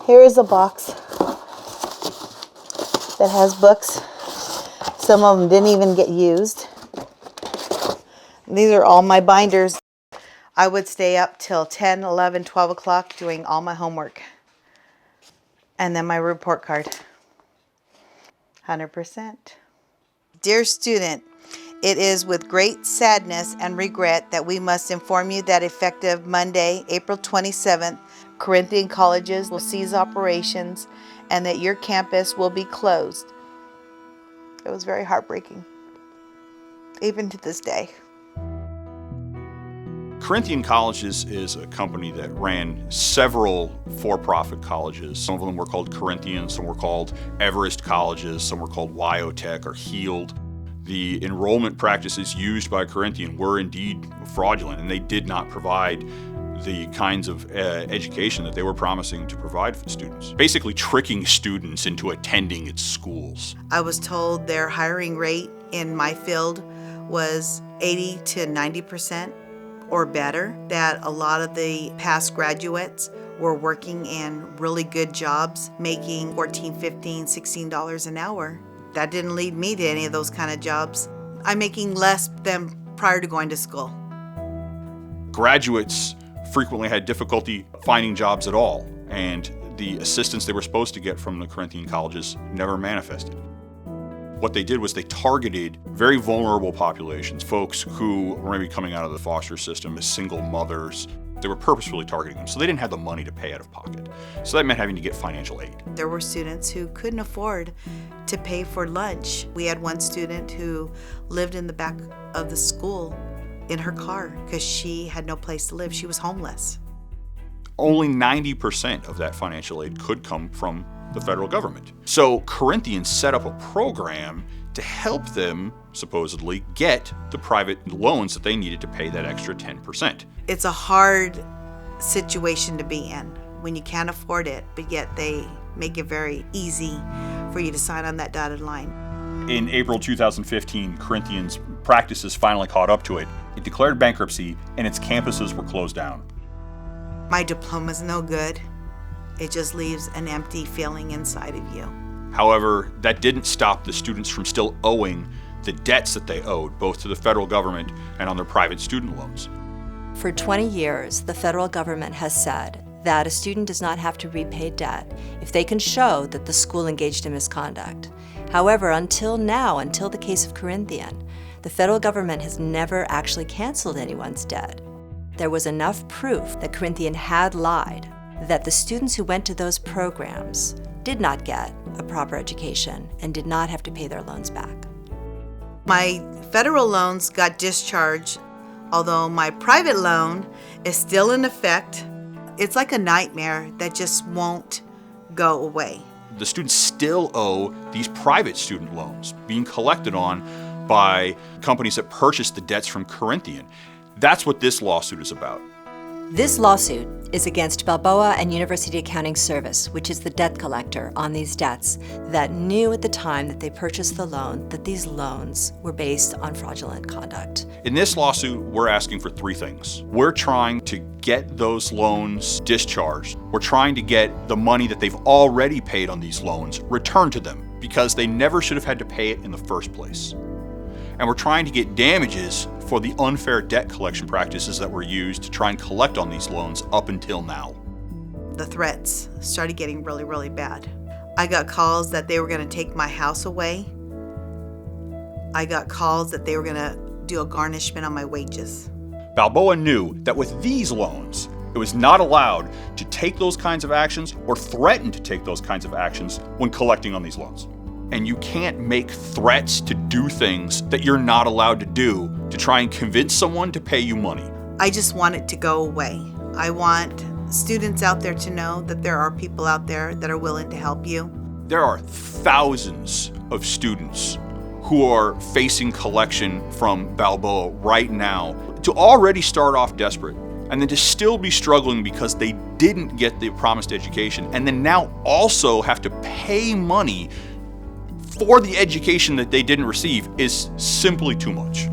Here is a box that has books. Some of them didn't even get used. These are all my binders. I would stay up till 10, 11, 12 o'clock doing all my homework. And then my report card. 100%. Dear student, it is with great sadness and regret that we must inform you that effective Monday, April 27th, Corinthian colleges will cease operations and that your campus will be closed. It was very heartbreaking, even to this day. Corinthian Colleges is a company that ran several for-profit colleges. Some of them were called Corinthian, some were called Everest Colleges, some were called Wyotech or Healed. The enrollment practices used by Corinthian were indeed fraudulent, and they did not provide the kinds of education that they were promising to provide for students. Basically tricking students into attending its schools. I was told their hiring rate in my field was 80 to 90% or better, that a lot of the past graduates were working in really good jobs, making $14, $15, $16 an hour. That didn't lead me to any of those kind of jobs. I'm making less than prior to going to school. Graduates frequently had difficulty finding jobs at all, and the assistance they were supposed to get from the Corinthian colleges never manifested. What they did was they targeted very vulnerable populations, folks who were maybe coming out of the foster system as single mothers. They were purposefully targeting them, so they didn't have the money to pay out of pocket. So that meant having to get financial aid. There were students who couldn't afford to pay for lunch. We had one student who lived in the back of the school in her car because she had no place to live. She was homeless. Only 90% of that financial aid could come from the federal government. So Corinthian set up a program to help them, supposedly, get the private loans that they needed to pay that extra 10%. It's a hard situation to be in when you can't afford it, but yet they make it very easy for you to sign on that dotted line. In April 2015, Corinthian's practices finally caught up to it. It declared bankruptcy and its campuses were closed down. My diploma's no good. It just leaves an empty feeling inside of you. However, that didn't stop the students from still owing the debts that they owed, both to the federal government and on their private student loans. For 20 years, the federal government has said that a student does not have to repay debt if they can show that the school engaged in misconduct. However, until now, until the case of Corinthian, the federal government has never actually canceled anyone's debt. There was enough proof that Corinthian had lied, that the students who went to those programs did not get a proper education and did not have to pay their loans back. My federal loans got discharged, although my private loan is still in effect. It's like a nightmare that just won't go away. The students still owe these private student loans being collected on by companies that purchased the debts from Corinthian. That's what this lawsuit is about. This lawsuit is against Balboa and University Accounting Service, which is the debt collector on these debts, that knew at the time that they purchased the loan that these loans were based on fraudulent conduct. In this lawsuit, we're asking for three things. We're trying to get those loans discharged. We're trying to get the money that they've already paid on these loans returned to them because they never should have had to pay it in the first place. And we're trying to get damages for the unfair debt collection practices that were used to try and collect on these loans up until now. The threats started getting really, really bad. I got calls that they were going to take my house away. I got calls that they were going to do a garnishment on my wages. Balboa knew that with these loans, it was not allowed to take those kinds of actions or threaten to take those kinds of actions when collecting on these loans. And you can't make threats to do things that you're not allowed to do to try and convince someone to pay you money. I just want it to go away. I want students out there to know that there are people out there that are willing to help you. There are thousands of students who are facing collection from Balboa right now to already start off desperate and then to still be struggling because they didn't get the promised education and then now also have to pay money for the education that they didn't receive is simply too much.